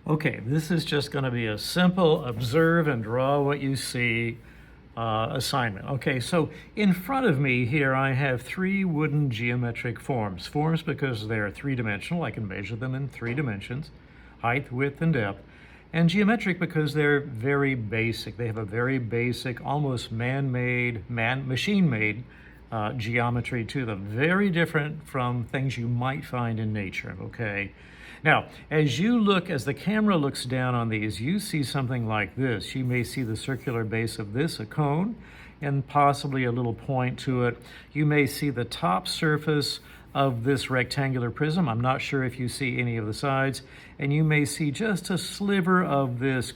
Okay, this is just going to be a simple observe and draw what you see assignment. Okay, so in front of me here I have three wooden geometric forms. Forms because they're three-dimensional. I can measure them in 3 dimensions, height, width, and depth. And geometric because they're very basic. They have a very basic, almost man-made, machine-made geometry to them. Very different from things you might find in nature, okay? Now, as the camera looks down on these, you see something like this. You may see the circular base of this, a cone, and possibly a little point to it. You may see the top surface of this rectangular prism. I'm not sure if you see any of the sides. And you may see just a sliver of this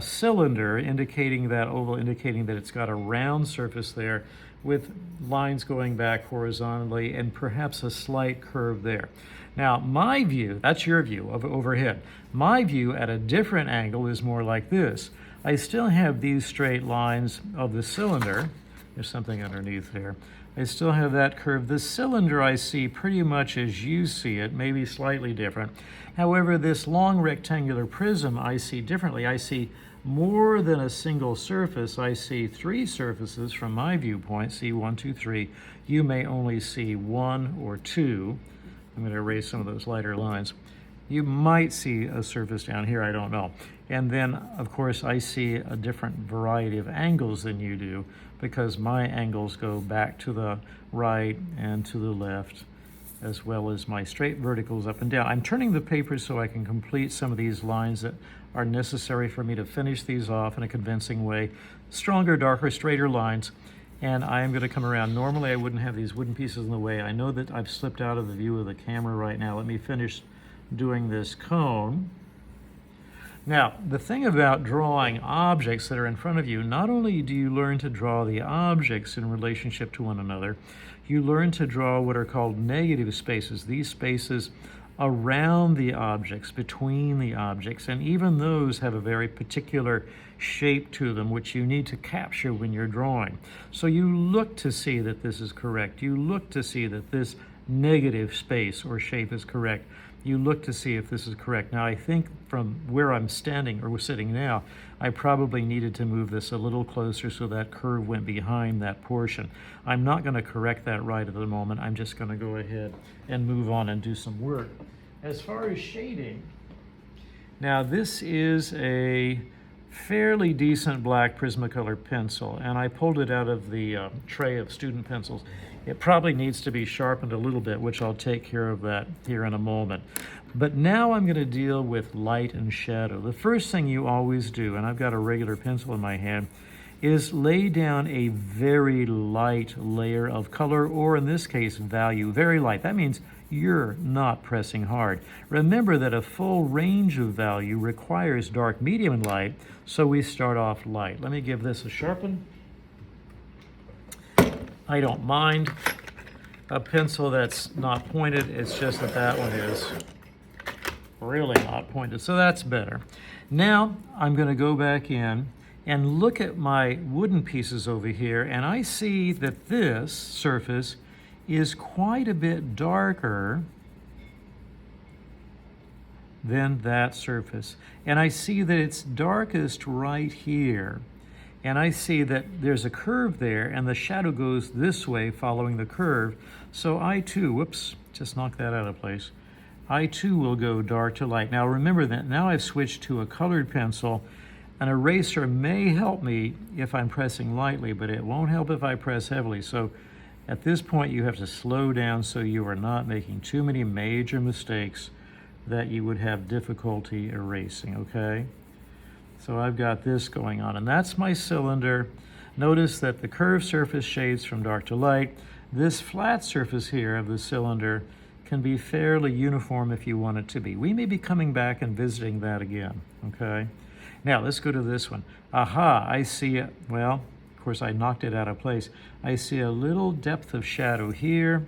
cylinder, indicating that oval, indicating that it's got a round surface there with lines going back horizontally and perhaps a slight curve there. Now, my view, that's your view of overhead. My view at a different angle is more like this. I still have these straight lines of the cylinder. There's something underneath there. I still have that curve. The cylinder I see pretty much as you see it, maybe slightly different. However, this long rectangular prism I see differently. I see more than a single surface. I see 3 surfaces from my viewpoint. See 1, 2, 3. You may only see 1 or 2. I'm going to erase some of those lighter lines. You might see a surface down here, I don't know. And then, of course, I see a different variety of angles than you do because my angles go back to the right and to the left, as well as my straight verticals up and down. I'm turning the paper so I can complete some of these lines that are necessary for me to finish these off in a convincing way. Stronger, darker, straighter lines. And I am going to come around. Normally I wouldn't have these wooden pieces in the way. I know that I've slipped out of the view of the camera right now. Let me finish doing this cone. Now, the thing about drawing objects that are in front of you, not only do you learn to draw the objects in relationship to one another, you learn to draw what are called negative spaces. These spaces around the objects, between the objects, and even those have a very particular shape to them which you need to capture when you're drawing. So you look to see that this is correct. You look to see that this negative space or shape is correct. You look to see if this is correct. Now, I think from where I'm standing or we're sitting now, I probably needed to move this a little closer so that curve went behind that portion. I'm not going to correct that right at the moment. I'm just going to go ahead and move on and do some work. As far as shading, now this is a fairly decent black Prismacolor pencil, and I pulled it out of the tray of student pencils. It probably needs to be sharpened a little bit, which I'll take care of that here in a moment. But now I'm going to deal with light and shadow. The first thing you always do, and I've got a regular pencil in my hand, is lay down a very light layer of color, or in this case, value. Very light. That means you're not pressing hard. Remember that a full range of value requires dark, medium, and light, so we start off light. Let me give this a sharpen. I don't mind a pencil that's not pointed. It's just that that one is really not pointed, so that's better. Now I'm going to go back in and look at my wooden pieces over here, and I see that this surface is quite a bit darker than that surface. And I see that it's darkest right here. And I see that there's a curve there, and the shadow goes this way following the curve. So I too, whoops, just knocked that out of place. I too will go dark to light. Now remember that now I've switched to a colored pencil. An eraser may help me if I'm pressing lightly, but it won't help if I press heavily. So at this point you have to slow down so you are not making too many major mistakes that you would have difficulty erasing, okay? So I've got this going on, and that's my cylinder. Notice that the curved surface shades from dark to light. This flat surface here of the cylinder can be fairly uniform if you want it to be. We may be coming back and visiting that again, okay? Now let's go to this one. Aha, I see it. Well, of course I knocked it out of place. I see a little depth of shadow here.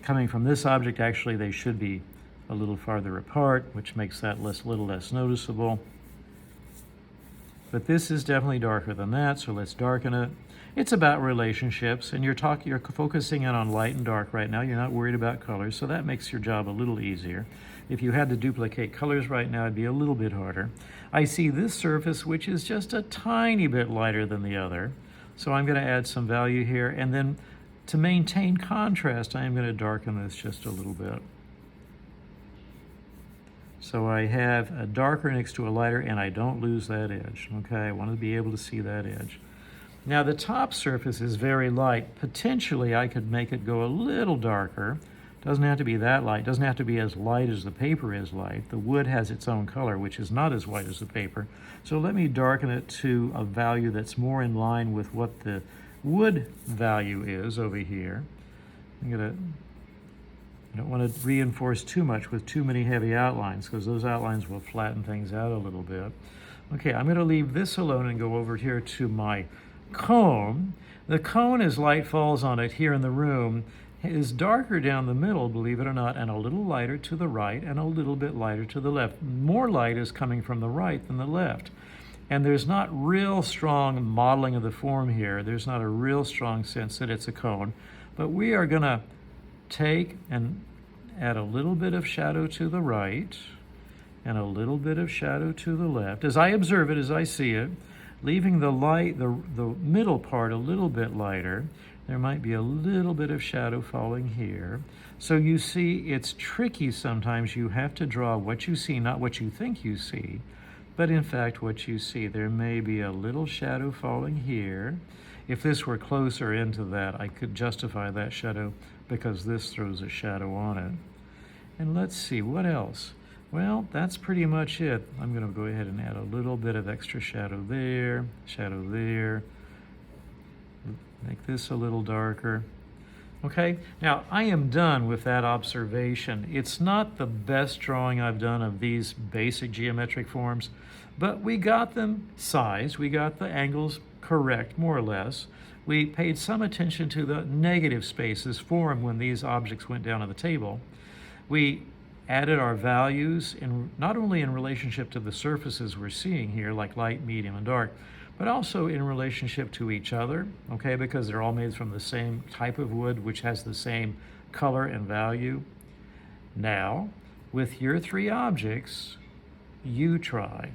Coming from this object, actually they should be a little farther apart, which makes that little less noticeable. but this is definitely darker than that, so let's darken it. It's about relationships, and you're focusing in on light and dark right now. You're not worried about colors, so that makes your job a little easier. If you had to duplicate colors right now, it'd be a little bit harder. I see this surface, which is just a tiny bit lighter than the other, so I'm going to add some value here, and then to maintain contrast, I am going to darken this just a little bit. So I have a darker next to a lighter, and I don't lose that edge. Okay, I want to be able to see that edge. Now the top surface is very light. Potentially I could make it go a little darker. Doesn't have to be that light. Doesn't have to be as light as the paper is light. The wood has its own color, which is not as white as the paper. So let me darken it to a value that's more in line with what the wood value is over here. I don't want to reinforce too much with too many heavy outlines, because those outlines will flatten things out a little bit. Okay, I'm going to leave this alone and go over here to my cone. The cone, as light falls on it here in the room, is darker down the middle, believe it or not, and a little lighter to the right and a little bit lighter to the left. More light is coming from the right than the left. And there's not real strong modeling of the form here. There's not a real strong sense that it's a cone. But we are going to take and add a little bit of shadow to the right and a little bit of shadow to the left, as I observe it, as I see it, leaving the middle part a little bit lighter. There might be a little bit of shadow falling here. So you see, it's tricky sometimes. You have to draw what you see, not what you think you see, but in fact what you see. There may be a little shadow falling here. If this were closer into that, I could justify that shadow because this throws a shadow on it. And let's see, what else? Well, that's pretty much it. I'm going to go ahead and add a little bit of extra shadow there, make this a little darker. Okay, now I am done with that observation. It's not the best drawing I've done of these basic geometric forms, but we got them sized, we got the angles correct, more or less. We paid some attention to the negative spaces formed when these objects went down on the table. We added our values not only in relationship to the surfaces we're seeing here, like light, medium, and dark, but also in relationship to each other, okay, because they're all made from the same type of wood, which has the same color and value. Now, with your three objects, you try.